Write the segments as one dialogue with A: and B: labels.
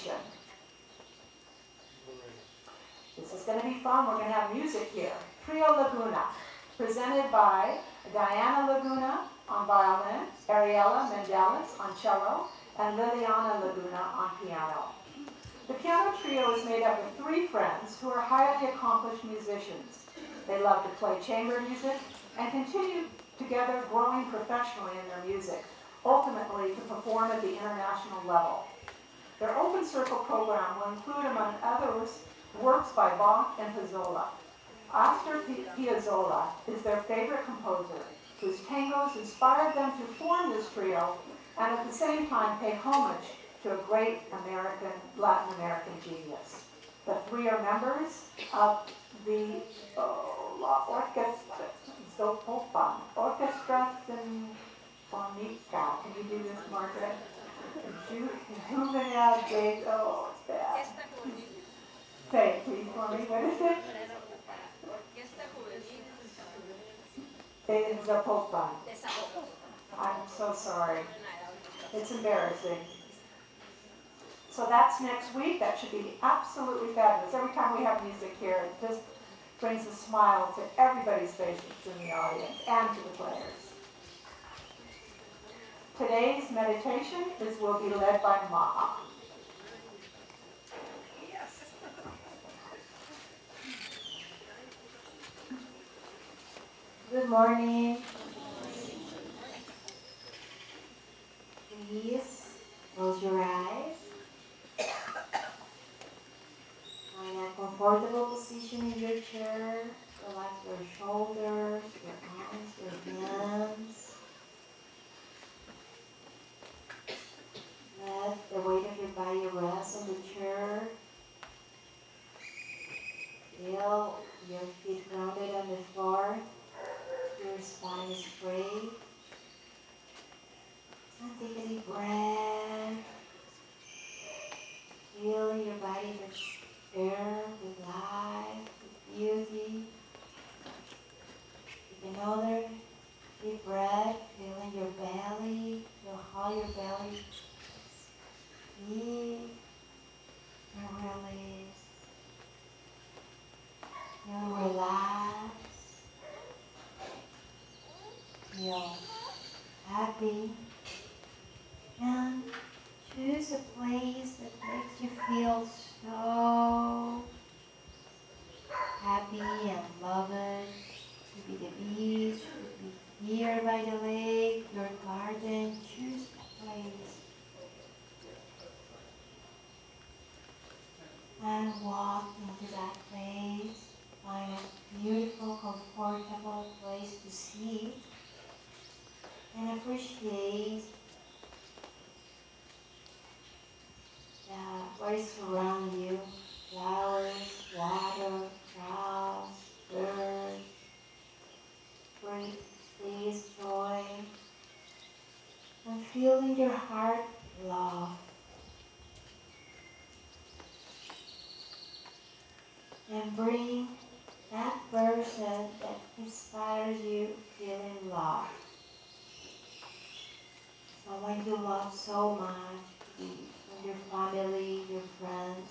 A: meditation. This is going to be fun. We're going to have music here. Trio Laguna, presented by Diana Laguna on violin, Ariella Mendelis on cello, and Liliana Laguna on piano. The piano trio is made up of 3 friends who are highly accomplished musicians. They love to play chamber music and continue together growing professionally in their music, ultimately to perform at the international level. Their open circle program will include, among others, works by Bach and Piazzolla. Astor Piazzolla is their favorite composer, whose tangos inspired them to form this trio and at the same time pay homage to a great Latin American genius. The 3 are members of the Orchestra Sinfonica. Can you do this, Margaret? Juvenile de, oh, it's bad. Say it, please, for me. What is it? It is a Zapopan. I'm so sorry. It's embarrassing. So that's next week. That should be absolutely fabulous. Every time we have music here, it just brings a smile to everybody's faces in the audience and to the players. Today's meditation will be led by Maha.
B: Yes. Good morning. Please close your eyes. Find a comfortable position in your chair. Relax your shoulders, your arms, your hands. Let the weight of your body rest on the chair. Feel your feet grounded on the floor. Your spine is straight. And take a deep breath. Feel your body with air, with life, with beauty. Take another deep breath. Feel in your belly. Feel how your belly deep and release. You relax. Feel happy. And choose a place that makes you feel so happy and loved. Could be the beach, could be here by the lake, your garden. Choose a place. And walk into that place. Find a beautiful, comfortable place to sit and appreciate what is around you. Flowers, water, grass, birds. Breathe peace, joy, and feel in your heart love. And bring that person that inspires you feeling love. Someone you love so much, from your family, your friends.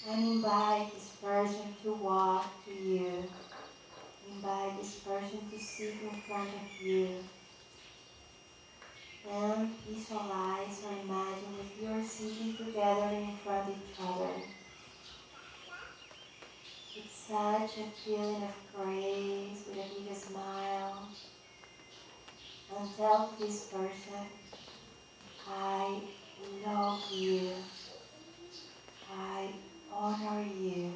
B: And invite this person to walk to you. Invite this person to sit in front of you. And visualize or imagine if you are sitting together in front of each other. It's such a feeling of praise with a big smile. And tell this person, I love you. I honor you.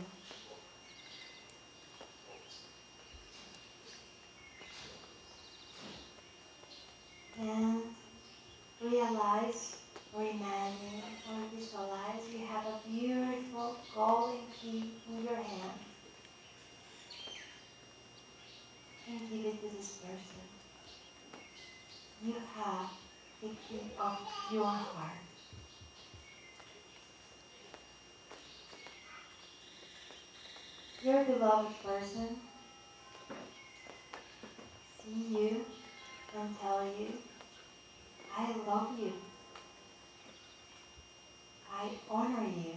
B: And realize or imagine or visualize you have a beautiful golden key in your hand. And give it to this person. You have the key of your heart. Your beloved person see you and tell you, I love you. I honor you.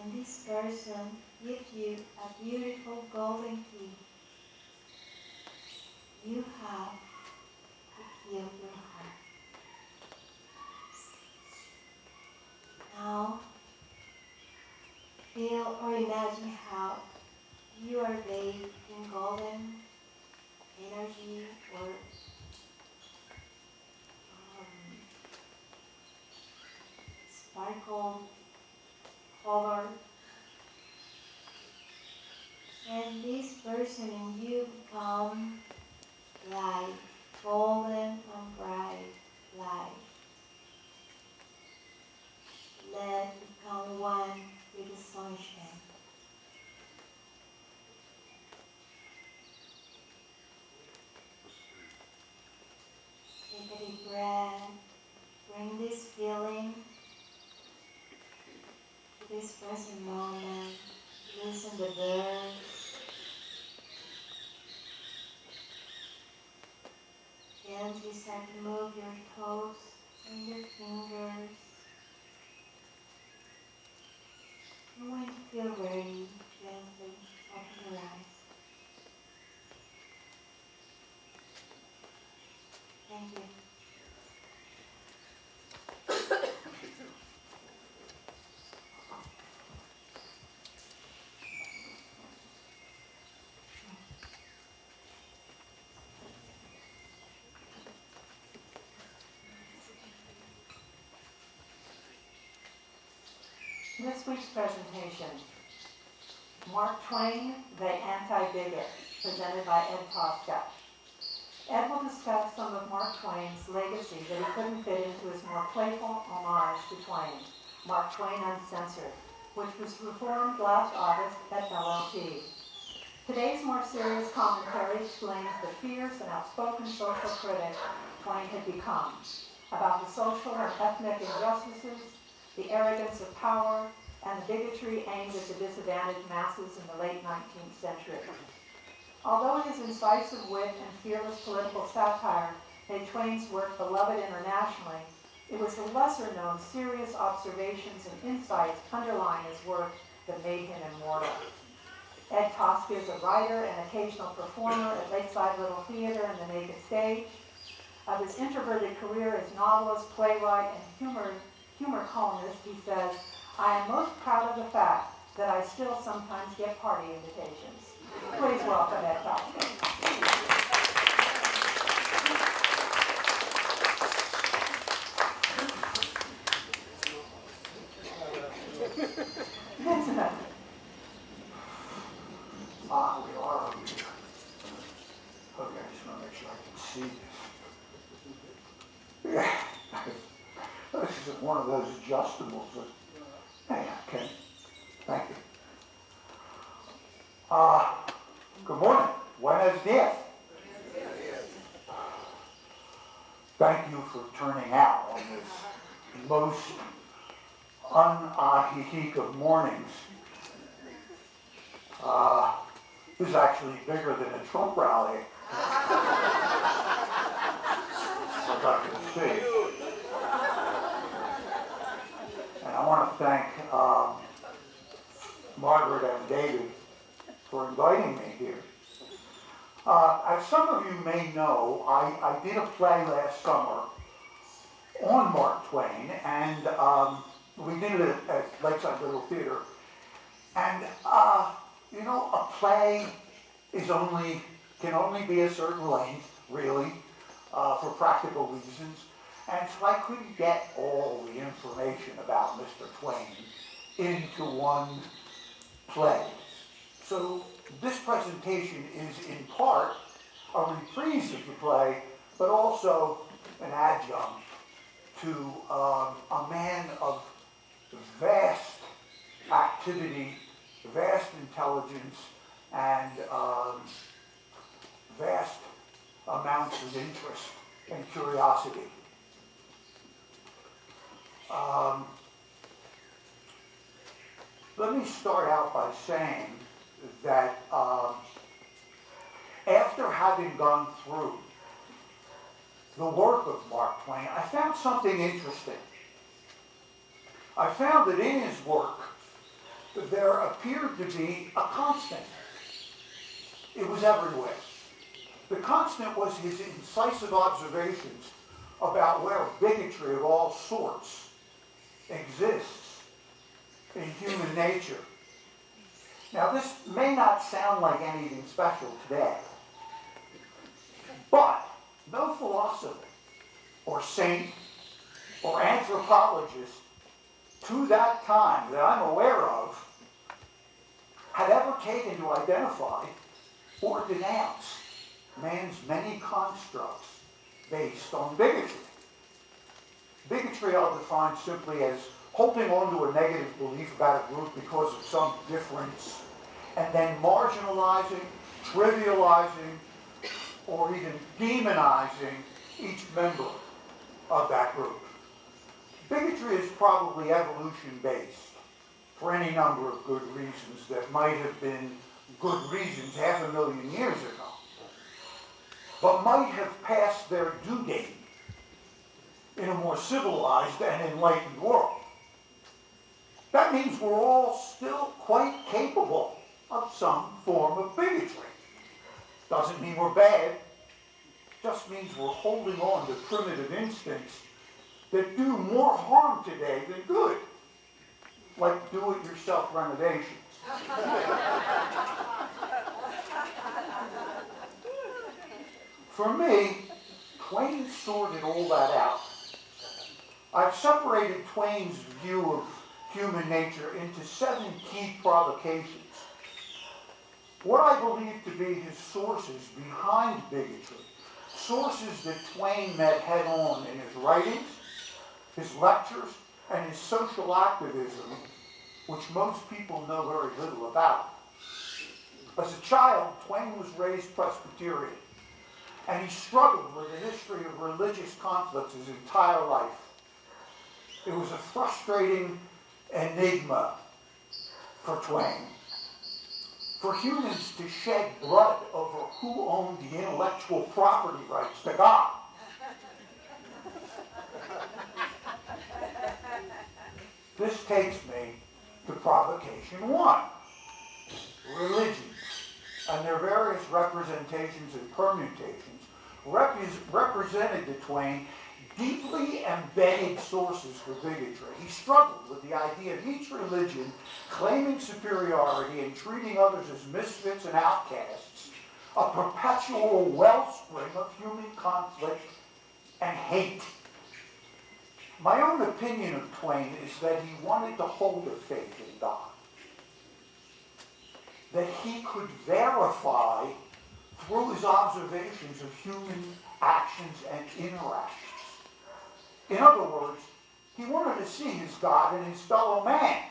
B: And this person gives you a beautiful golden key. You have to heal your heart. Now, feel or imagine how you are bathed in golden energy or sparkle color. And this person in you become light, golden and bright light. Let become one with the sunshine. Take a deep breath. Bring this feeling to this present moment. Listen to the birds. Gently start to move your toes and your fingers. And when you feel ready, gently open your eyes. Thank you.
A: This week's presentation, Mark Twain, the Anti-Bigot, presented by Ed Tasca. Ed will discuss some of Mark Twain's legacy that he couldn't fit into his more playful homage to Twain, Mark Twain Uncensored, which was performed last August at LLT. Today's more serious commentary explains the fierce and outspoken social critic Twain had become, about the social and ethnic injustices, the arrogance of power, and the bigotry aimed at the disadvantaged masses in the late 19th century. Although his incisive wit and fearless political satire made Twain's work beloved internationally, it was the lesser-known serious observations and insights underlying his work that made him immortal. Ed Tasca is a writer and occasional performer at Lakeside Little Theater and the Naked Stage. Of his introverted career as novelist, playwright, and humor columnist, he says, "I am most proud of the fact that I still sometimes get party invitations." Please welcome Ed Tasca.
C: We are over here. Okay, I just want to make sure I can see this. Yeah. This isn't one of those adjustables that, hey, okay. Thank you. Good morning. Buenos dias. Thank you for turning out on this most un-Ajijic of mornings. This is actually bigger than a Trump rally. Like I can see. And I want to thank Margaret and David for inviting me here. As some of you may know, I did a play last summer on Mark Twain, and we did it at Lakeside Little Theater. And you know, a play can only be a certain length, really, for practical reasons. And so I couldn't get all the information about Mr. Twain into one play. So this presentation is in part a reprise of the play, but also an adjunct to a man of vast activity, vast intelligence, and vast amounts of interest and curiosity. Let me start out by saying that after having gone through the work of Mark Twain, I found something interesting. I found that in his work, there appeared to be a constant. It was everywhere. The constant was his incisive observations about where bigotry of all sorts exists in human nature. Now, this may not sound like anything special today, but no philosopher or saint or anthropologist to that time that I'm aware of had ever taken to identify or denounce man's many constructs based on bigotry. Bigotry I'll define simply as holding on to a negative belief about a group because of some difference, and then marginalizing, trivializing, or even demonizing each member of that group. Bigotry is probably evolution-based for any number of good reasons that might have been good reasons 500,000 years ago, but might have passed their due date in a more civilized and enlightened world. That means we're all still quite capable of some form of bigotry. Doesn't mean we're bad, just means we're holding on to primitive instincts that do more harm today than good, like do-it-yourself renovations. For me, Twain sorted all that out. I've separated Twain's view of human nature into 7 key provocations. What I believe to be his sources behind bigotry, sources that Twain met head-on in his writings, his lectures, and his social activism, which most people know very little about. As a child, Twain was raised Presbyterian, and he struggled with the history of religious conflicts his entire life. It was a frustrating enigma for Twain. For humans to shed blood over who owned the intellectual property rights to God. This takes me to provocation 1. Religions and their various representations and permutations represented to Twain deeply embedded sources for bigotry. He struggled with the idea of each religion claiming superiority and treating others as misfits and outcasts, a perpetual wellspring of human conflict and hate. My own opinion of Twain is that he wanted to hold a faith in God, that he could verify through his observations of human actions and interactions. In other words, he wanted to see his God in his fellow man.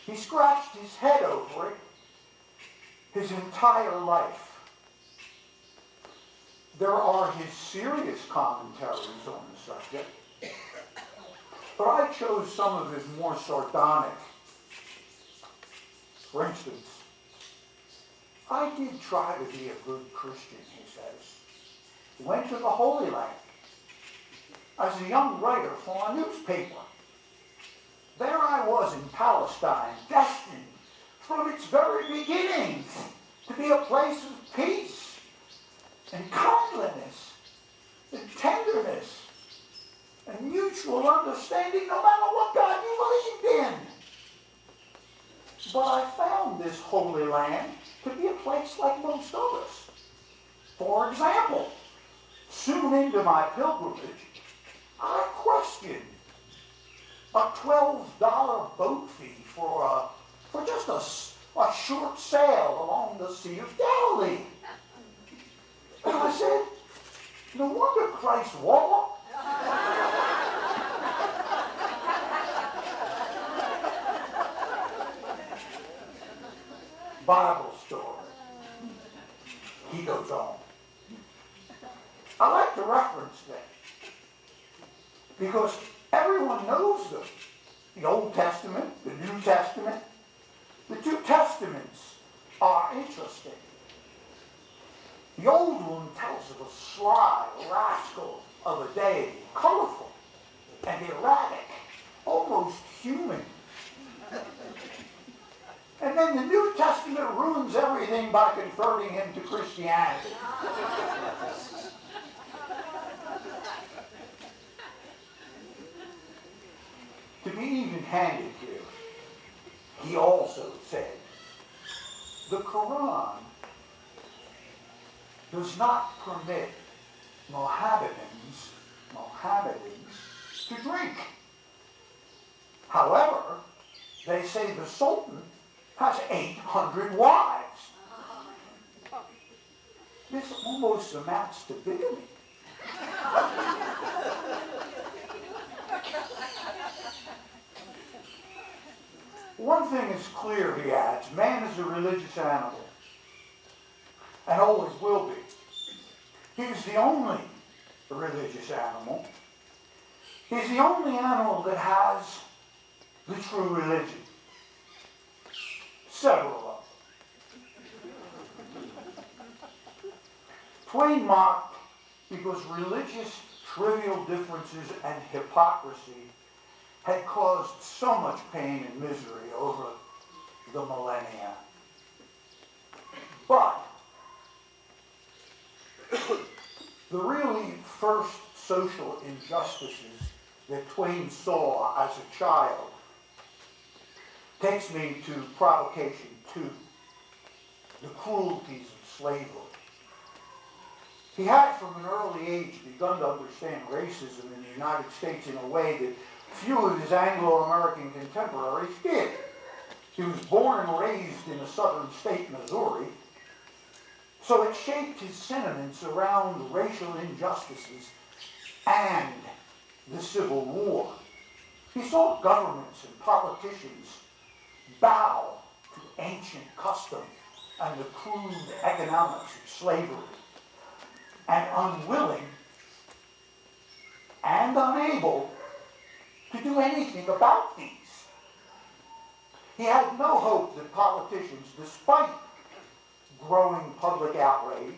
C: He scratched his head over it his entire life. There are his serious commentaries on the subject, but I chose some of his more sardonic. For instance, I did try to be a good Christian, he says. Went to the Holy Land as a young writer for a newspaper. There I was in Palestine, destined from its very beginnings to be a place of peace and kindliness and tenderness and mutual understanding no matter what God you believed in. But I found this Holy Land to be a place like most others. For example, soon into my pilgrimage, I questioned a $12 boat fee for just a short sail along the Sea of Galilee. And I said, no wonder Christ walked. Bible story. He goes on. I like to reference them because everyone knows them. The Old Testament, the New Testament. The 2 Testaments are interesting. The old one tells of a sly rascal of a deity, colorful and erratic almost human. And then the New Testament ruins everything by converting him to Christianity. To be even-handed here, he also said, the Quran does not permit Mohammedans to drink. However, they say the Sultan has 800 wives. This almost amounts to bigamy. One thing is clear, he adds, man is a religious animal, and always will be. He is the only religious animal. He's the only animal that has the true religion. Several of them. Twain mocked because religious trivial differences and hypocrisy had caused so much pain and misery over the millennia. But the really first social injustices that Twain saw as a child takes me to provocation 2, the cruelties of slavery. He had from an early age begun to understand racism in the United States in a way that few of his Anglo-American contemporaries did. He was born and raised in a southern state, Missouri, so it shaped his sentiments around racial injustices and the Civil War. He saw governments and politicians bow to ancient custom and the crude economics of slavery, and unwilling and unable to do anything about these. He had no hope that politicians, despite growing public outrage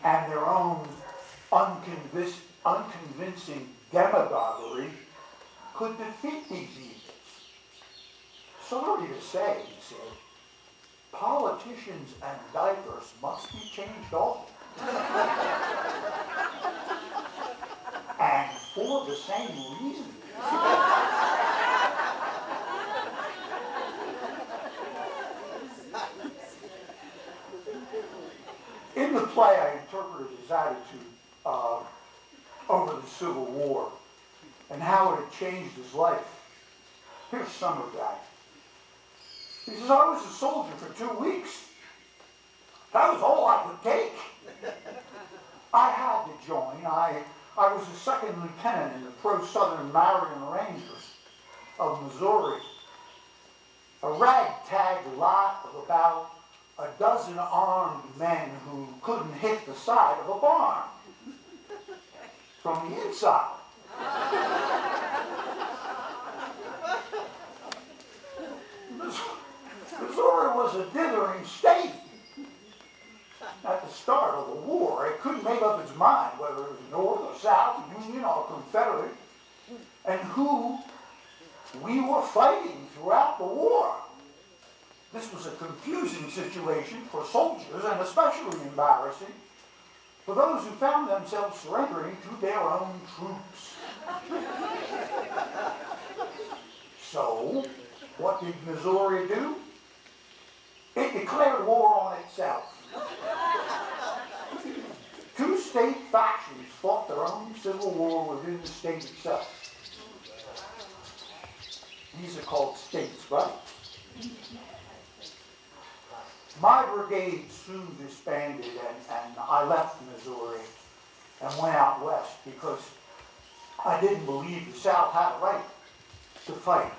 C: and their own unconvincing demagoguery, could defeat these evils. Sorry to say, he said, politicians and diapers must be changed often. And for the same reason. In the play, I interpreted his attitude over the Civil War and how it had changed his life. Here's some of that. He says, I was a soldier for 2 weeks. That was all I could take. I had to join. I was a second lieutenant in the pro-Southern Marion Rangers of Missouri. A ragtag lot of about a dozen armed men who couldn't hit the side of a barn from the inside. Missouri was a dithering state at the start of the war. It couldn't make up its mind whether it was North or South, Union or Confederate, and who we were fighting throughout the war. This was a confusing situation for soldiers, and especially embarrassing for those who found themselves surrendering to their own troops. So, what did Missouri do? It declared war on itself. 2 state factions fought their own civil war within the state itself. These are called states' rights. My brigade soon disbanded, and I left Missouri and went out west because I didn't believe the South had a right to fight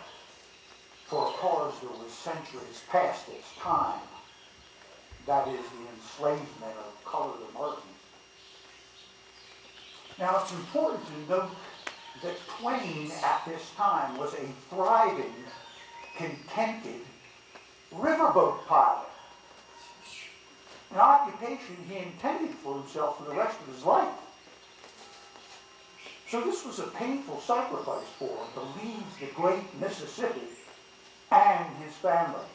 C: for a cause that was centuries past its time. That is the enslavement of colored Americans. Now, it's important to note that Twain at this time was a thriving, contented riverboat pilot, an occupation he intended for himself for the rest of his life. So this was a painful sacrifice for him to leave the great Mississippi and his family.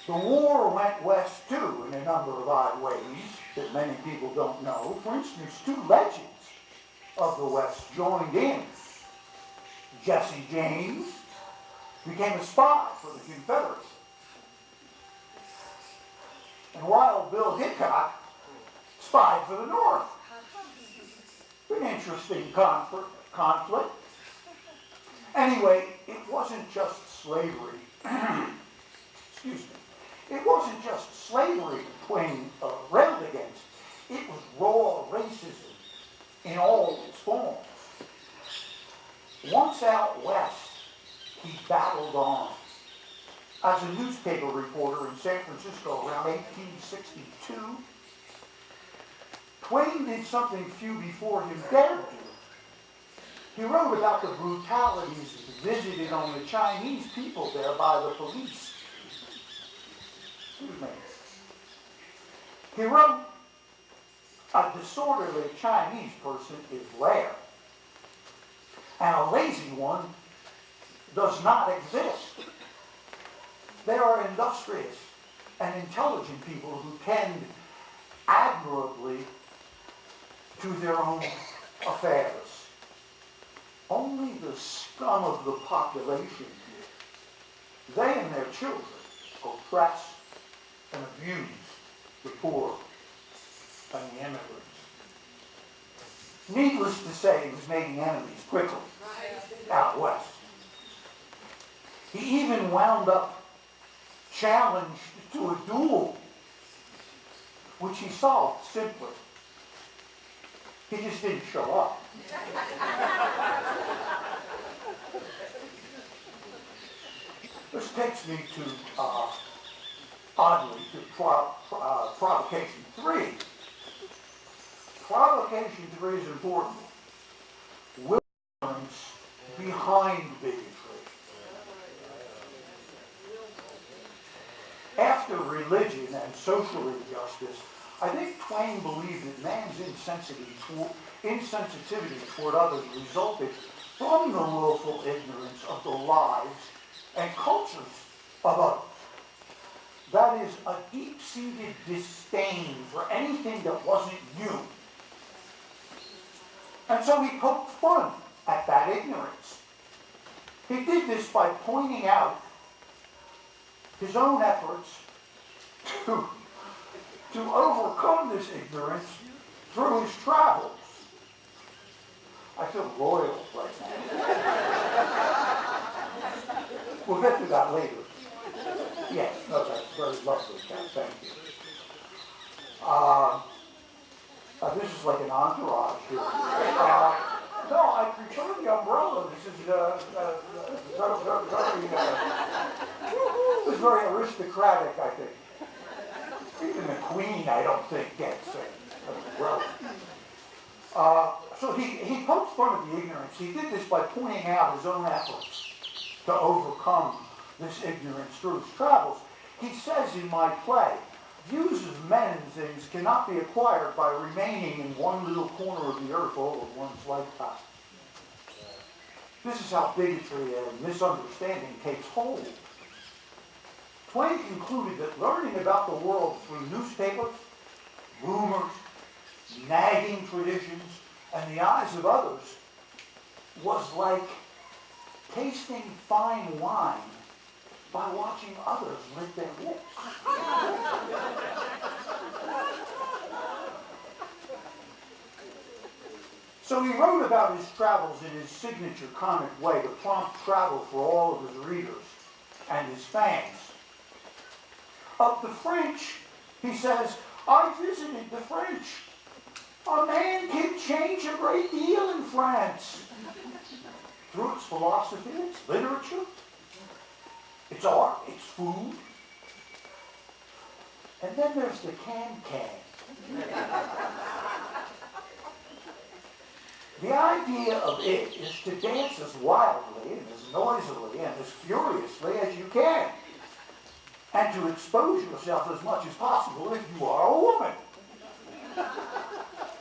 C: The war went west too in a number of odd ways that many people don't know. For instance, two legends of the West joined in. Jesse James became a spy for the Confederacy. And Wild Bill Hickok spied for the North. An interesting conflict. Anyway, it wasn't just slavery. Excuse me. It wasn't just slavery that Twain railed against. It was raw racism in all its forms. Once out west, he battled on. As a newspaper reporter in San Francisco around 1862, Twain did something few before him dared do. He wrote about the brutalities visited on the Chinese people there by the police. Excuse me. He wrote, "A disorderly Chinese person is rare, and a lazy one does not exist. They are industrious and intelligent people who tend admirably to their own affairs. Only the scum of the population, they and their children, oppress and abuse the poor and the immigrants." Needless to say, he was making enemies quickly out west. He even wound up challenged to a duel, which he solved simply. He just didn't show up. This takes me to, oddly, to provocation 3. Provocation 3 is important. Ignorance behind bigotry. After religion and social injustice, I think Twain believed that man's insensitivity toward others resulted from the willful ignorance of the lives and cultures of others. That is, a deep-seated disdain for anything that wasn't you. And so he poked fun at that ignorance. He did this by pointing out his own efforts to overcome this ignorance through his travels. I feel royal right now. We'll get to that later. Yes, no, that's very lovely, thank you. This is like an entourage here. No, I prefer the umbrella. This is very aristocratic, I think. Even the Queen, I don't think, gets an umbrella. So he poked fun at the ignorance. He did this by pointing out his own efforts to overcome this ignorance through his travels. He says in my play, "Views of men and things cannot be acquired by remaining in one little corner of the earth all of one's lifetime." This is how bigotry and misunderstanding takes hold. Twain concluded that learning about the world through newspapers, rumors, nagging traditions, and the eyes of others was like tasting fine wine by watching others lick their lips. So he wrote about his travels in his signature comic way to prompt travel for all of his readers and his fans. Of the French, he says, "I visited the French. A man can change a great deal in France. Through its philosophy, its literature, its art, its food. And then there's the can-can. The idea of it is to dance as wildly and as noisily and as furiously as you can, and to expose yourself as much as possible if you are a woman."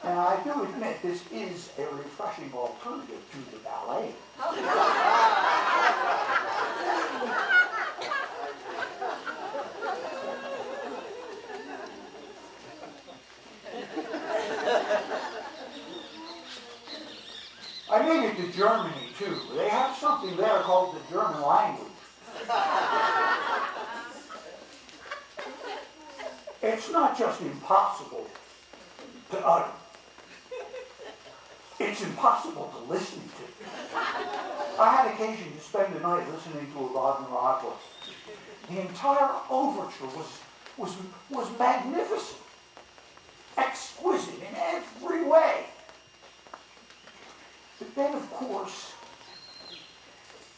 C: And I do admit that this is a refreshing alternative to the ballet. I made it to Germany, too. They have something there called the German language. It's not just impossible to utter. It's impossible to listen to. I had occasion to spend the night listening to a Wagner opera. The entire overture was magnificent, exquisite in every way. But then, of course,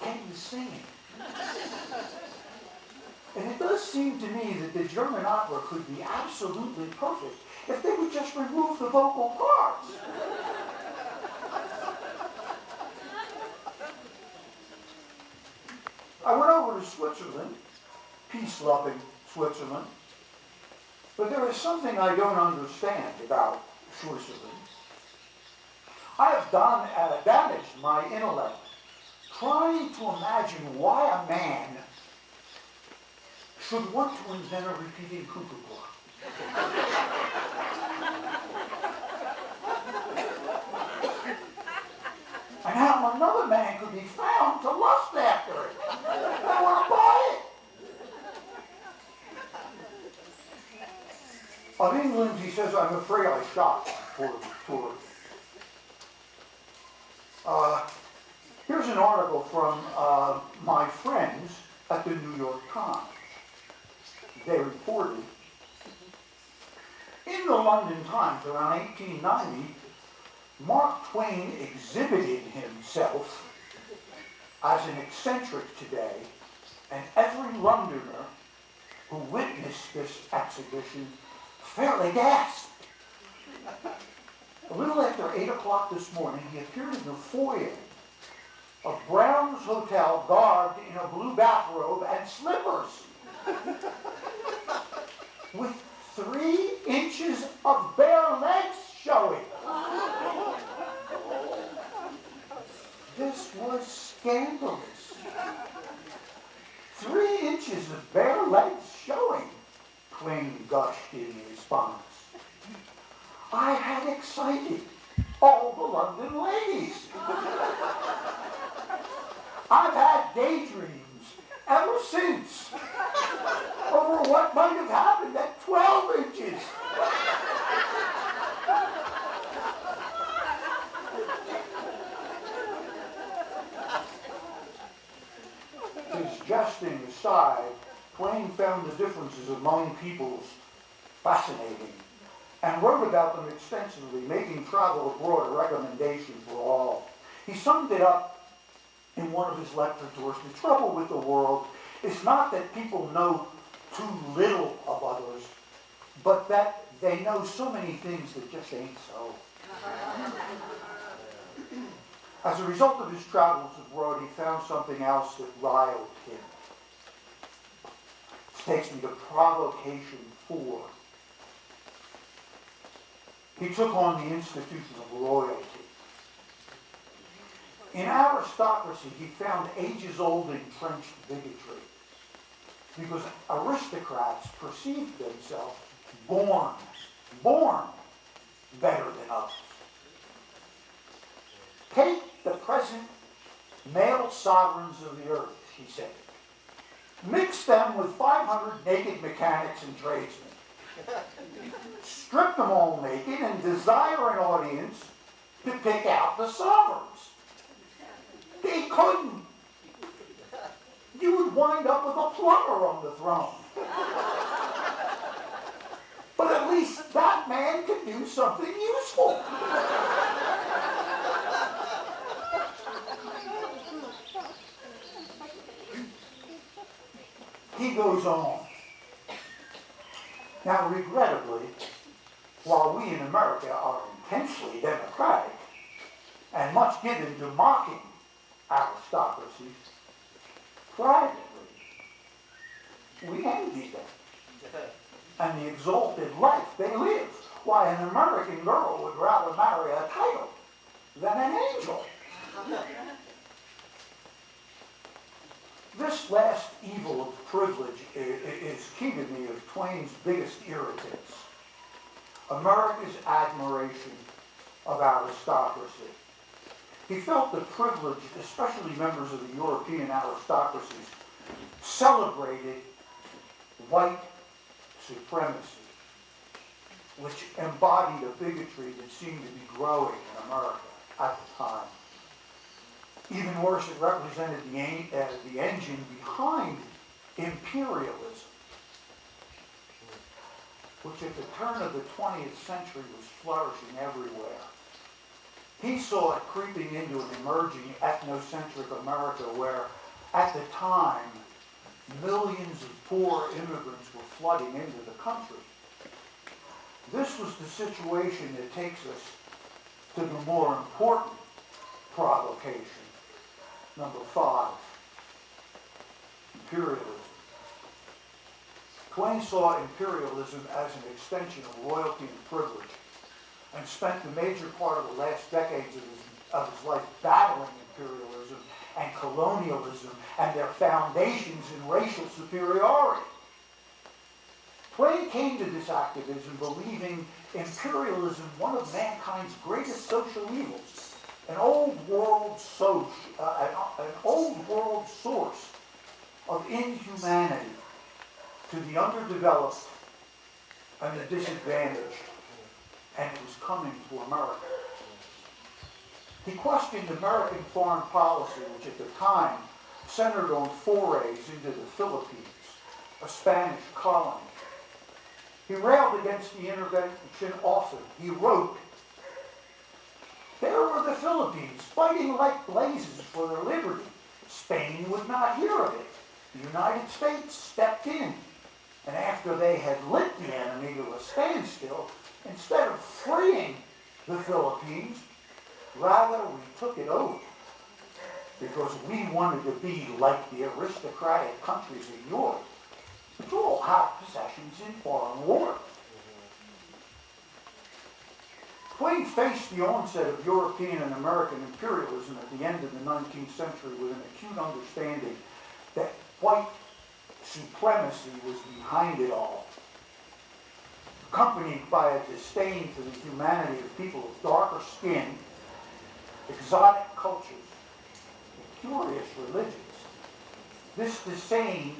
C: came the singing. And it does seem to me that the German opera could be absolutely perfect if they would just remove the vocal parts. I went over to Switzerland, peace-loving Switzerland, but there is something I don't understand about Switzerland. I have damaged my intellect trying to imagine why a man should want to invent a repeating cuckoo clock. And how another man could be found to lust after it. I want to buy it. Of England, he says, I'm afraid I shot for it. Here's an article from my friends at the New York Times. They reported, in the London Times around 1890, Mark Twain exhibited himself as an eccentric today, and every Londoner who witnessed this exhibition fairly gasped. A little after 8 o'clock this morning, he appeared in the foyer of Brown's Hotel, garbed in a blue bathrobe and slippers, with 3 inches of bare legs showing. This was scandalous. 3 inches of bare legs showing, Twain gushed in response. I had excited all the London ladies. I've had daydreams ever since over what might have happened at 12 inches. His jesting aside, Twain found the differences among peoples fascinating and wrote about them extensively, making travel abroad a recommendation for all. He summed it up in one of his lecture tours. The trouble with the world is not that people know too little of others, but that they know so many things that just ain't so. As a result of his travels abroad, he found something else that riled him. This takes me to provocation 4. He took on the institution of royalty. In aristocracy, he found ages-old entrenched bigotry, because aristocrats perceived themselves born better than others. Take the present male sovereigns of the earth, he said. Mix them with 500 naked mechanics and tradesmen. Strip them all naked and desire an audience to pick out the sovereigns. They couldn't. You would wind up with a plumber on the throne. But at least that man could do something useful. He goes on. Now, regrettably, while we in America are intensely democratic and much given to mocking aristocracies, privately, we envy them and the exalted life they live. Why, an American girl would rather marry a title than an angel. This last evil of privilege is key to me of Twain's biggest irritants. America's admiration of aristocracy. He felt that privileged, especially members of the European aristocracies, celebrated white supremacy, which embodied a bigotry that seemed to be growing in America at the time. Even worse, it represented the engine behind imperialism, which at the turn of the 20th century was flourishing everywhere. He saw it creeping into an emerging ethnocentric America where, at the time, millions of poor immigrants were flooding into the country. This was the situation that takes us to the more important provocation. Number 5, imperialism. Twain saw imperialism as an extension of royalty and privilege, and spent the major part of the last decades of his life battling imperialism and colonialism and their foundations in racial superiority. Twain came to this activism believing imperialism one of mankind's greatest social evils, an old world source of inhumanity to the underdeveloped and the disadvantaged, and it was coming to America. He questioned American foreign policy, which at the time centered on forays into the Philippines, a Spanish colony. He railed against the intervention often. He wrote, "There were the Philippines fighting like blazes for their liberty. Spain would not hear of it. The United States stepped in, and after they had lit the enemy to a standstill, instead of freeing the Philippines, rather we took it over because we wanted to be like the aristocratic countries of Europe, which all had possessions in foreign wars." Twain faced the onset of European and American imperialism at the end of the 19th century with an acute understanding that white supremacy was behind it all, accompanied by a disdain for the humanity of people of darker skin, exotic cultures, and curious religions. This disdain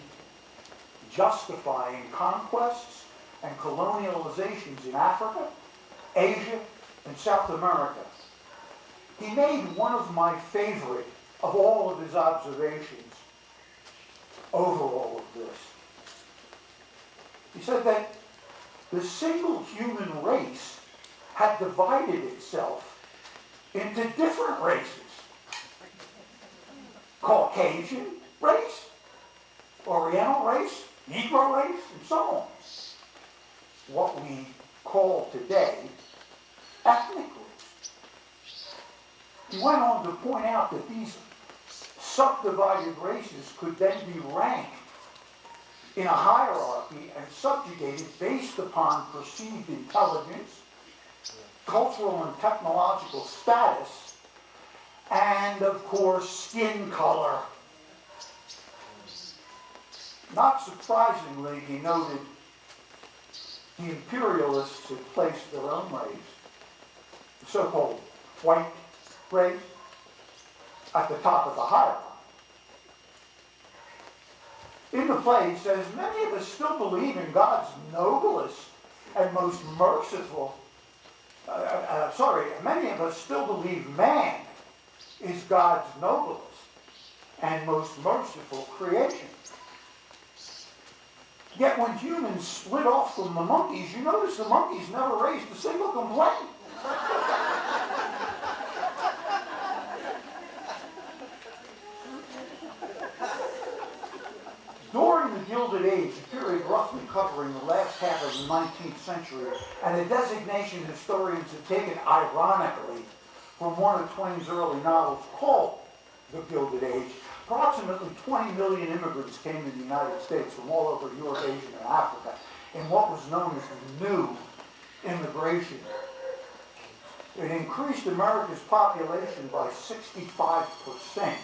C: justifying conquests and colonializations in Africa, Asia, and South America. He made one of my favorite of all of his observations over all of this. He said that the single human race had divided itself into different races. Caucasian race, Oriental race, Negro race, and so on. What we call today ethnic groups. He went on to point out that these subdivided races could then be ranked in a hierarchy and subjugated based upon perceived intelligence, cultural and technological status, and, of course, skin color. Not surprisingly, he noted the imperialists had placed their own race, the so-called white race, at the top of the hierarchy. In the play, he says, many of us still believe in God's noblest and most merciful, many of us still believe man is God's noblest and most merciful creation. Yet when humans split off from the monkeys, you notice the monkeys never raised a single complaint. During the Gilded Age, a period roughly covering the last half of the 19th century, and a designation historians have taken ironically from one of Twain's early novels called The Gilded Age, approximately 20 million immigrants came to the United States from all over Europe, Asia, and Africa in what was known as the New immigration, it increased America's population by 65%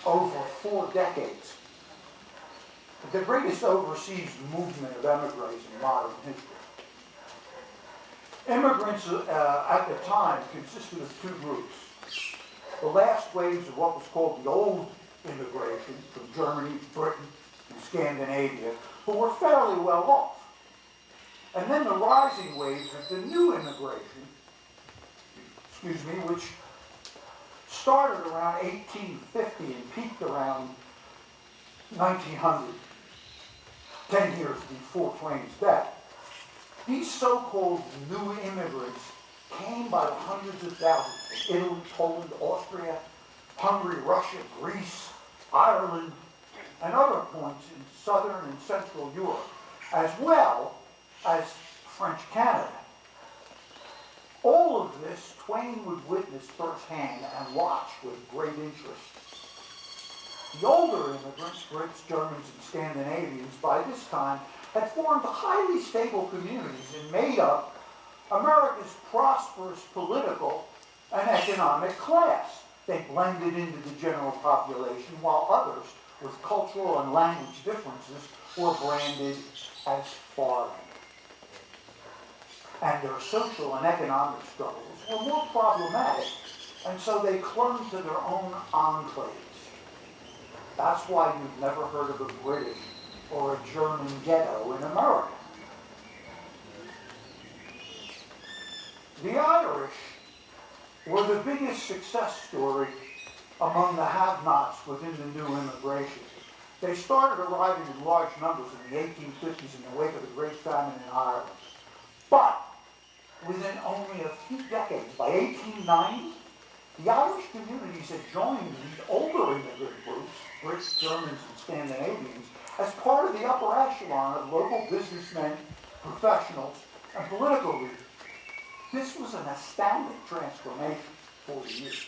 C: over 4 decades. The greatest overseas movement of emigres in modern history. Immigrants at the time consisted of 2 groups. The last waves of what was called the old immigration from Germany, Britain, and Scandinavia, who were fairly well off. And then the rising waves of the new immigration, which started around 1850 and peaked around 1900, 10 years before Twain's death. These so-called new immigrants came by the hundreds of thousands from Italy, Poland, Austria, Hungary, Russia, Greece, Ireland, and other points in southern and central Europe, as well as French Canada. All of this Twain would witness firsthand and watch with great interest. The older immigrants, Brits, Germans, and Scandinavians, by this time had formed highly stable communities and made up America's prosperous political and economic class. They blended into the general population, while others, with cultural and language differences, were branded as foreign. And their social and economic struggles were more problematic, and so they clung to their own enclaves. That's why you've never heard of a British or a German ghetto in America. The Irish were the biggest success story among the have-nots within the new immigration. They started arriving in large numbers in the 1850s in the wake of the Great Famine in Ireland. But within only a few decades, by 1890, the Irish communities had joined these older immigrant groups, Brits, Germans, and Scandinavians, as part of the upper echelon of local businessmen, professionals, and political leaders. This was an astounding transformation 40 years.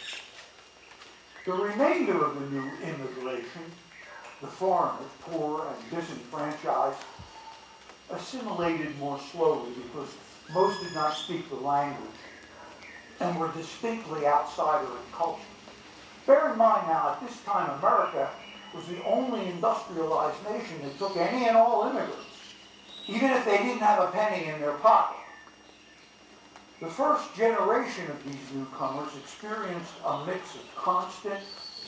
C: The remainder of the new immigration, the foreigners, poor and disenfranchised, assimilated more slowly because most did not speak the language and were distinctly outsider in culture. Bear in mind now, at this time, America was the only industrialized nation that took any and all immigrants, even if they didn't have a penny in their pocket. The first generation of these newcomers experienced a mix of constant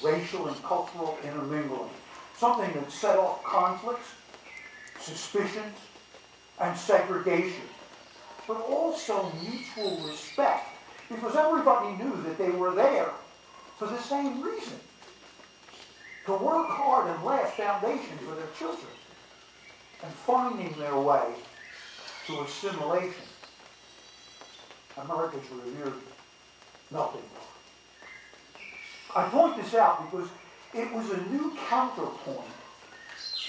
C: racial and cultural intermingling, something that set off conflicts, suspicions, and segregation, but also mutual respect, because everybody knew that they were there for the same reason: to work hard and lay a foundation for their children, and finding their way to assimilation. America's revered melting pot. I point this out because it was a new counterpoint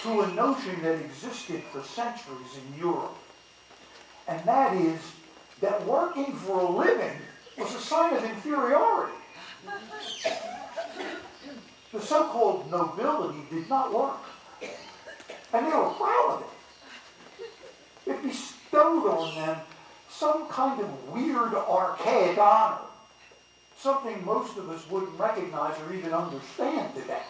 C: to a notion that existed for centuries in Europe. And that is that working for a living was a sign of inferiority. The so-called nobility did not work. And they were proud of it. It bestowed on them some kind of weird, archaic honor, something most of us wouldn't recognize or even understand today.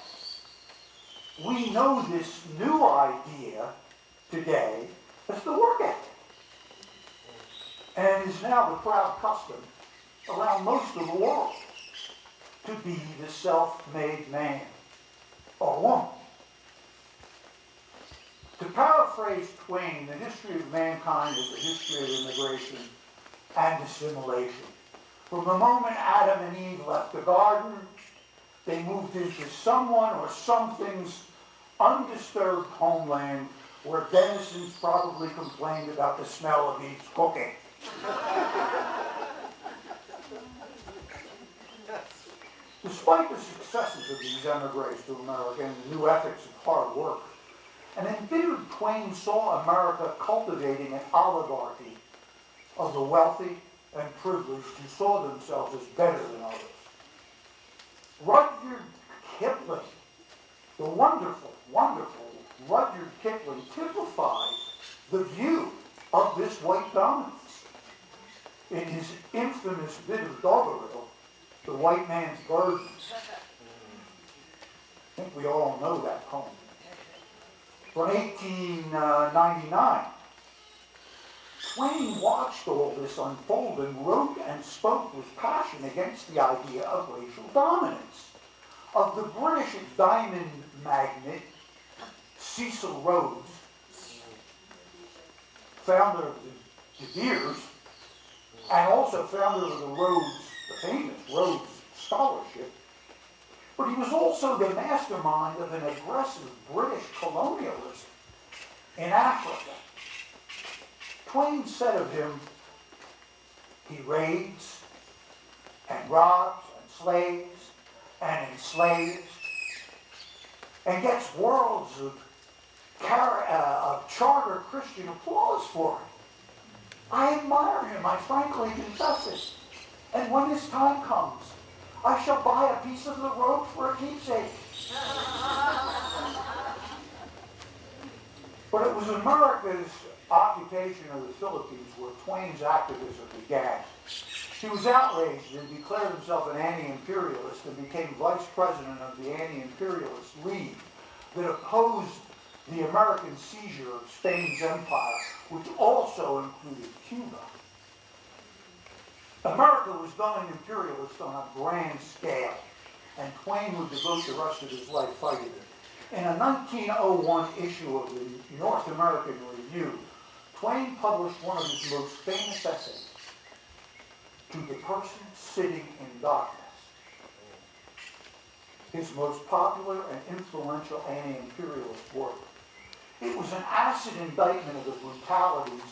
C: We know this new idea today as the work ethic, and is now the proud custom around most of the world to be the self-made man or woman. To paraphrase Twain, the history of mankind is a history of immigration and assimilation. From the moment Adam and Eve left the garden, they moved into someone or something's undisturbed homeland where denizens probably complained about the smell of Eve's cooking. Despite the successes of these emigres to America and the new ethics of hard work, an embittered Twain saw America cultivating an oligarchy of the wealthy and privileged who saw themselves as better than others. Rudyard Kipling, the wonderful, wonderful Rudyard Kipling, typified the view of this white dominance. in his infamous bit of doggerel, The White Man's Burden. I think we all know that poem. From 1899. Twain watched all this unfold and wrote and spoke with passion against the idea of racial dominance. Of the British diamond magnate Cecil Rhodes, founder of the De Beers, and also founder of the famous Rhodes Scholarship, but he was also the mastermind of an aggressive British colonialism in Africa. Twain said of him, he raids and robs and slays and enslaves and gets worlds of charter Christian applause for him. I admire him, I frankly confess it. And when his time comes, I shall buy a piece of the robe for a keepsake. But it was America's occupation of the Philippines where Twain's activism began. He was outraged and declared himself an anti-imperialist and became vice president of the Anti-Imperialist League that opposed the American seizure of Spain's empire, which also included Cuba. America was going imperialist on a grand scale, and Twain would devote the rest of his life fighting it. In a 1901 issue of the North American Review, Twain published one of his most famous essays, To the Person Sitting in Darkness. His most popular and influential anti-imperialist work. It was an acid indictment of the brutalities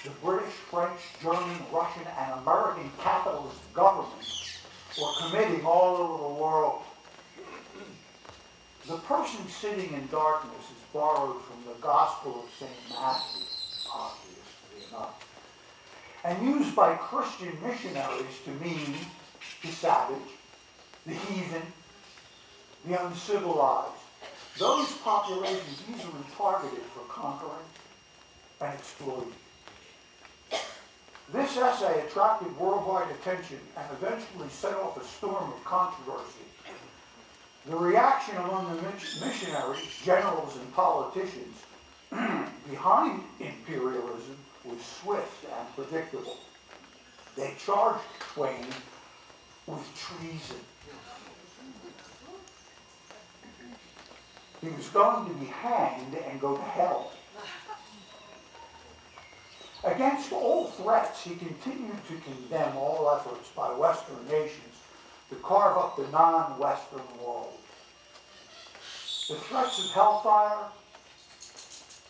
C: the British, French, German, Russian, and American capitalist governments were committing all over the world. The Person Sitting in Darkness is borrowed from the Gospel of St. Matthew, obviously enough, and used by Christian missionaries to mean the savage, the heathen, the uncivilized, those populations easily targeted for conquering and exploiting. This essay attracted worldwide attention and eventually set off a storm of controversy. The reaction among the missionaries, generals, and politicians behind imperialism was swift and predictable. They charged Twain with treason. He was going to be hanged and go to hell. Against all threats, he continued to condemn all efforts by Western nations to carve up the non-Western world. The threats of hellfire,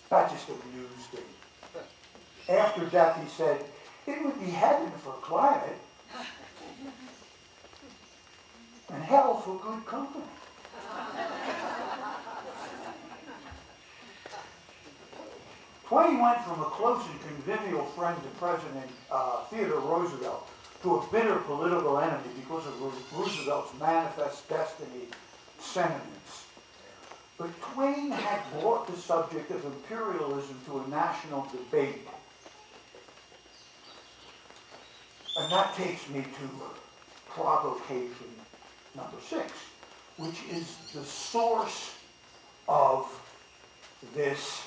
C: that just amused him. After death, he said, it would be heaven for climate and hell for good company. Twain went from a close and convivial friend to President Theodore Roosevelt to a bitter political enemy because of Roosevelt's manifest destiny sentiments. But Twain had brought the subject of imperialism to a national debate. And that takes me to provocation number 6, which is the source of this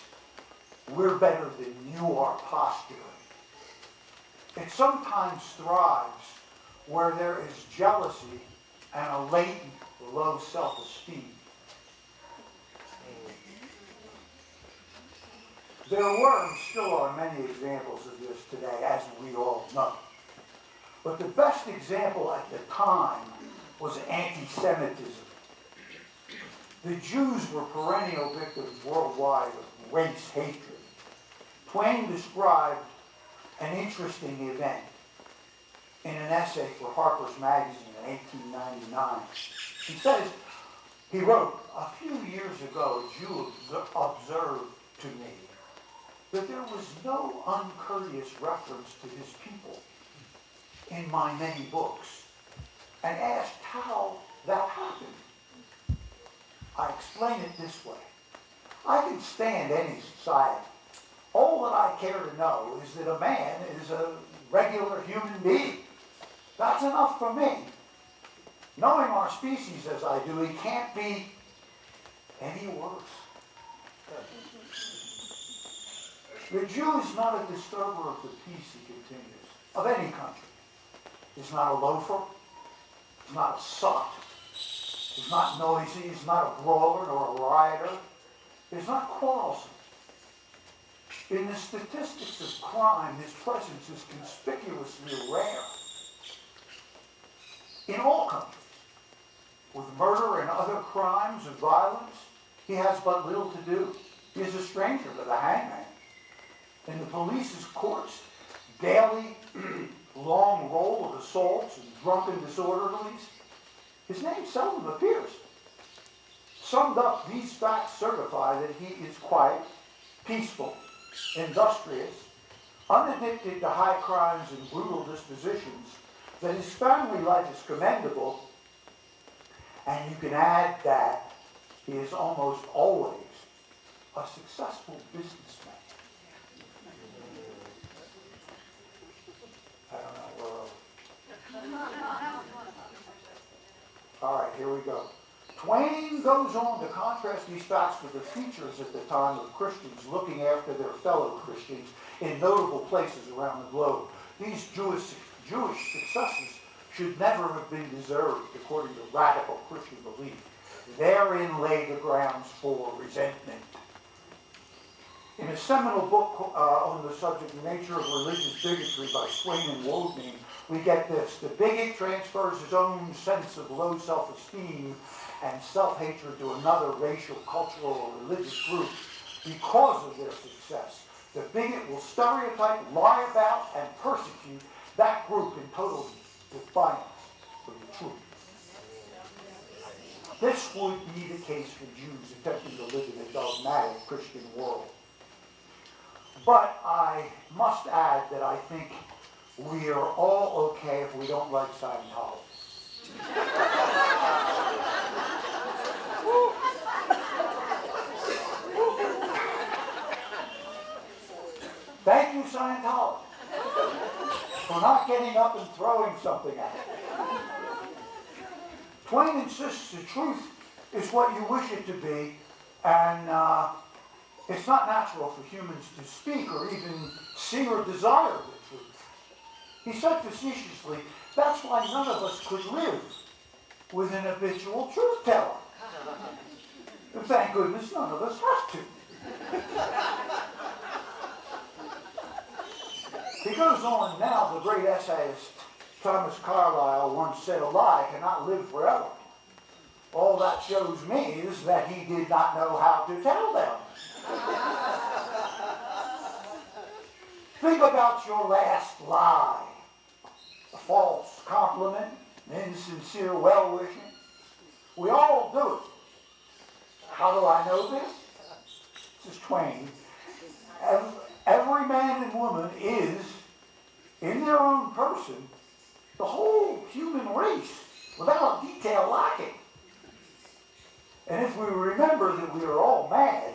C: "we're better than you are" posturing. It sometimes thrives where there is jealousy and a latent low self-esteem. There were and still are many examples of this today, as we all know. But the best example at the time was anti-Semitism. The Jews were perennial victims worldwide of race hatred. Twain described an interesting event in an essay for Harper's Magazine in 1899. He says, he wrote, a few years ago, a Jew observed to me that there was no uncourteous reference to his people in my many books, and asked how that happened. I explain it this way. I can stand any society. All that I care to know is that a man is a regular human being. That's enough for me. Knowing our species as I do, it can't be any worse. The Jew is not a disturber of the peace, he continues, of any country. He's not a loafer. He's not a sot. He's not noisy. He's not a brawler nor a rioter. He's not quarrelsome. In the statistics of crime, his presence is conspicuously rare. In all countries, with murder and other crimes of violence, he has but little to do. He is a stranger to the hangman. In the police's courts, daily long roll of assaults and drunken disorderlies, his name seldom appears. Summed up, these facts certify that he is quiet, peaceful, industrious, unaddicted to high crimes and brutal dispositions, that his family life is commendable, and you can add that he is almost always a successful businessman. I don't know where else. All right, here we go. Twain goes on to contrast these facts with the features at the time of Christians looking after their fellow Christians in notable places around the globe. These Jewish successes should never have been deserved, according to radical Christian belief. Therein lay the grounds for resentment. In a seminal book on the subject, The Nature of Religious Bigotry by Twain and Woodney, we get this. The bigot transfers his own sense of low self-esteem and self-hatred to another racial, cultural, or religious group because of their success. The bigot will stereotype, lie about, and persecute that group in total defiance of the truth. This would be the case for Jews attempting to live in a dogmatic Christian world. But I must add that I think we are all okay if we don't like Scientology. Thank you, Scientology, for not getting up and throwing something at it. Twain insists the truth is what you wish it to be, and it's not natural for humans to speak or even see or desire the truth. He said facetiously, that's why none of us could live with an habitual truth teller. And thank goodness none of us have to. He goes on now, the great essayist Thomas Carlyle once said, a lie cannot live forever. All that shows me is that he did not know how to tell them. Think about your last lie. A false compliment, an insincere well-wishing. We all do it. How do I know this? This is Twain. Every man and woman is, in their own person, the whole human race, without a detail lacking. And if we remember that we are all mad,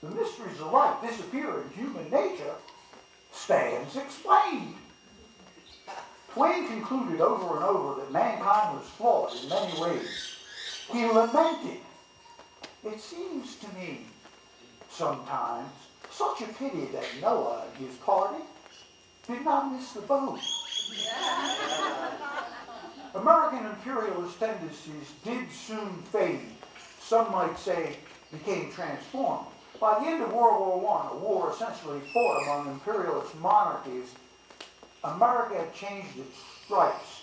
C: the mysteries of life disappear in human nature stands explained. Twain concluded over and over that mankind was flawed in many ways. He lamented, it seems to me sometimes such a pity that Noah and his party did not miss the boat. American imperialist tendencies did soon fade. Some might say became transformed. By the end of World War I, a war essentially fought among imperialist monarchies, America had changed its stripes,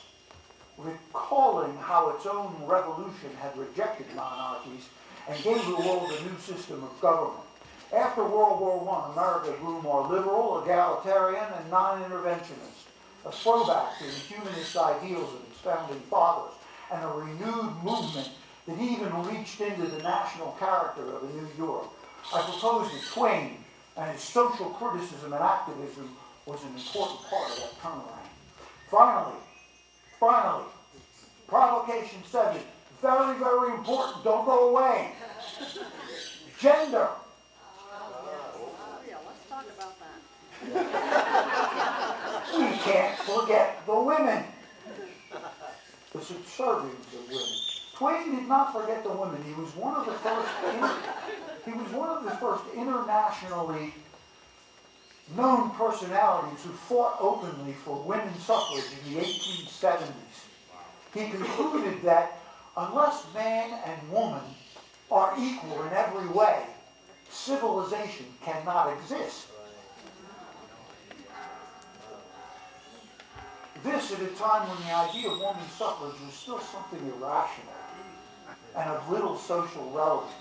C: recalling how its own revolution had rejected monarchies and gave the world a new system of government. After World War I, America grew more liberal, egalitarian, and non-interventionist, a throwback to the humanist ideals of its founding fathers, and a renewed movement that even reached into the national character of a new Europe. I propose that Twain and his social criticism and activism was an important part of that turnaround. Finally, provocation 7, very, very important, don't go away. Gender.
D: Yeah, let's talk about that.
C: We can't forget the women. The subservience of women. Twain did not forget the women. He was one of the first internationally known personalities who fought openly for women's suffrage in the 1870s. He concluded that unless man and woman are equal in every way, civilization cannot exist. This at a time when the idea of women's suffrage was still something irrational and of little social relevance.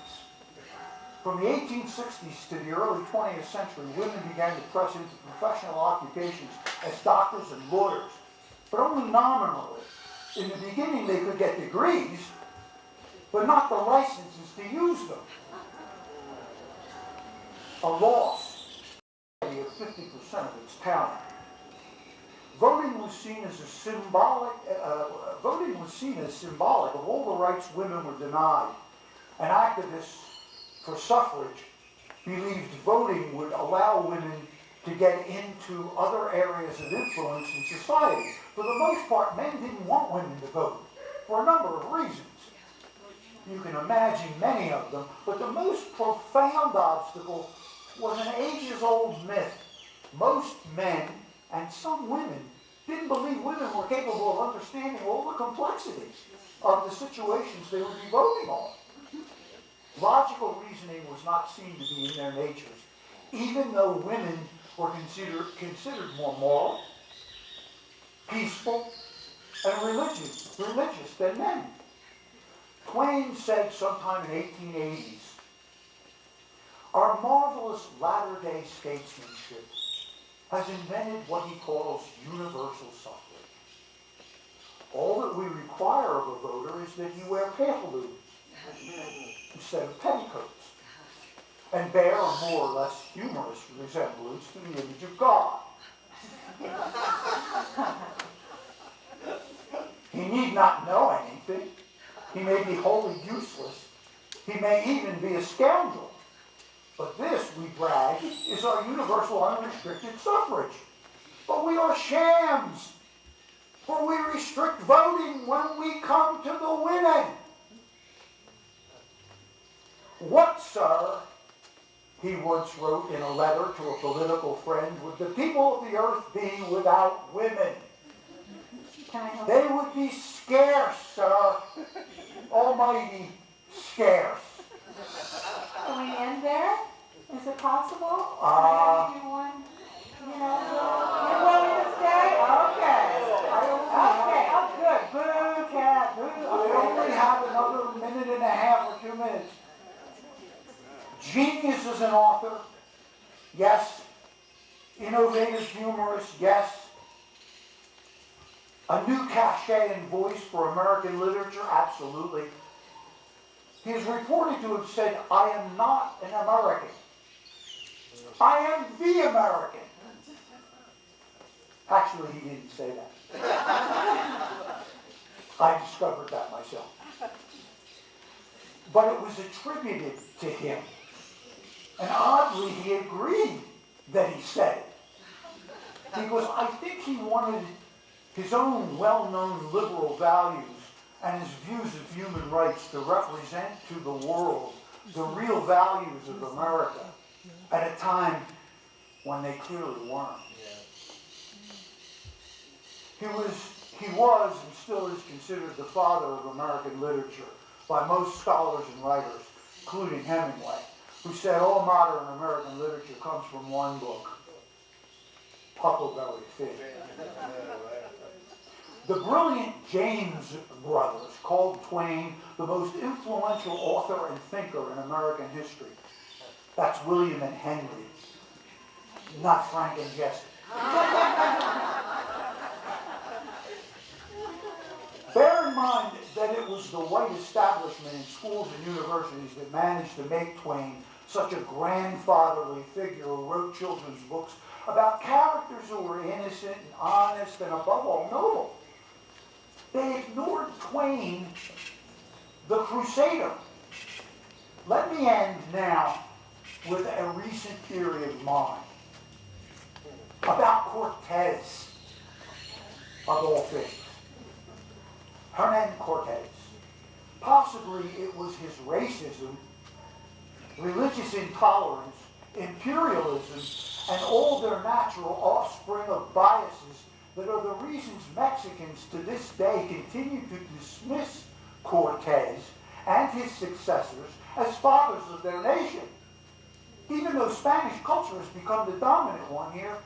C: From the 1860s to the early 20th century, women began to press into professional occupations as doctors and lawyers, but only nominally. In the beginning, they could get degrees, but not the licenses to use them. A loss of 50% of its talent. Voting was seen as symbolic of all the rights women were denied, and activists for suffrage believed voting would allow women to get into other areas of influence in society. For the most part, men didn't want women to vote for a number of reasons. You can imagine many of them, but the most profound obstacle was an ages-old myth. Most men, and some women, didn't believe women were capable of understanding all the complexities of the situations they would be voting on. Logical reasoning was not seen to be in their natures, even though women were considered more moral, peaceful, and religious than men. Twain said sometime in the 1880s, "Our marvelous latter-day statesmanship has invented what he calls universal suffrage. All that we require of a voter is that he wear pantaloons instead of petticoats, and bear a more or less humorous resemblance to the image of God. He need not know anything. He may be wholly useless. He may even be a scoundrel. But this, we brag, is our universal unrestricted suffrage. But we are shams, for we restrict voting when we come to the women. What, sir," he once wrote in a letter to a political friend, "would the people of the earth be without women? They would be scarce, sir. Almighty scarce."
A: Can we end there? Is it possible? Can I give you one? You want me to stay? Okay. Okay. Oh, good. Boo, cat. Boo.
C: We only have another minute and a half or 2 minutes. Genius as an author, yes. Innovative humorist, yes. A new cachet and voice for American literature, absolutely. He is reported to have said, "I am not an American. I am the American." Actually, he didn't say that. I discovered that myself. But it was attributed to him. And oddly, he agreed that he said it. Because I think he wanted his own well-known liberal values and his views of human rights to represent to the world the real values of America at a time when they clearly weren't. He was and still is considered the father of American literature by most scholars and writers, including Hemingway, who said all modern American literature comes from one book, Huckleberry Finn. The brilliant James brothers called Twain the most influential author and thinker in American history. That's William and Henry, not Frank and Jesse. Bear in mind that it was the white establishment in schools and universities that managed to make Twain such a grandfatherly figure who wrote children's books about characters who were innocent and honest and above all noble. They ignored Twain, the crusader. Let me end now with a recent theory of mine about Cortez. of all things. Hernan Cortez. Possibly it was his racism, religious intolerance, imperialism, and all their natural offspring of biases that are the reasons Mexicans to this day continue to dismiss Cortez and his successors as fathers of their nation. Even though Spanish culture has become the dominant one here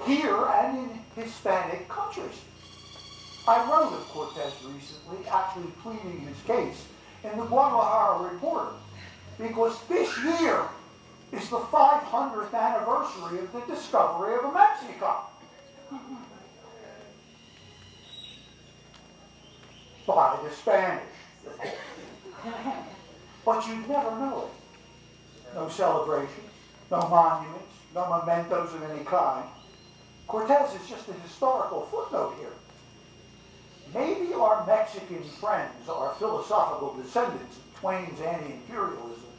C: and in Hispanic countries. I wrote of Cortez recently, actually pleading his case in the Guadalajara Reporter, because this year is the 500th anniversary of the discovery of Mexico. By the Spanish. But you'd never know it. No celebrations, no monuments, no mementos of any kind. Cortez is just a historical footnote here. Maybe our Mexican friends are philosophical descendants of Twain's anti-imperialism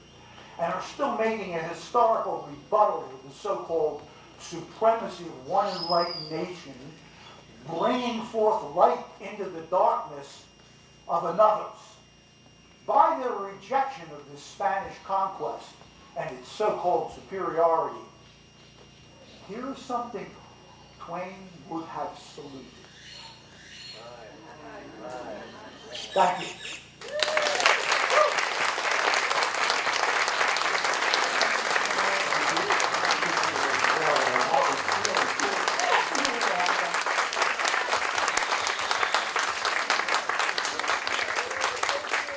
C: and are still making a historical rebuttal of the so-called supremacy of one enlightened nation, bringing forth light into the darkness of another's. By their rejection of the Spanish conquest and its so-called superiority, here is something Twain would have saluted. Thank you.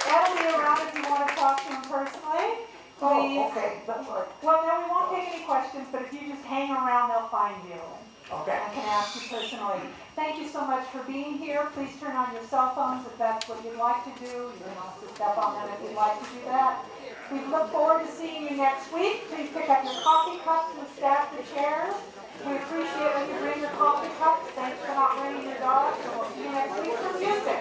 A: That'll be around if you want to talk to him personally. Please.
C: Oh, okay, that's right.
A: Well, no, we won't take any questions, but if you just hang around, they'll find you.
C: Okay.
A: I can ask you personally. Thank you so much for being here. Please turn on your cell phones if that's what you'd like to do. You can also step on them if you'd like to do that. We look forward to seeing you next week. Please pick up your coffee cups and staff the chairs. We appreciate when you bring your coffee cups. Thanks for not bringing your dogs. And we'll see you next week for music.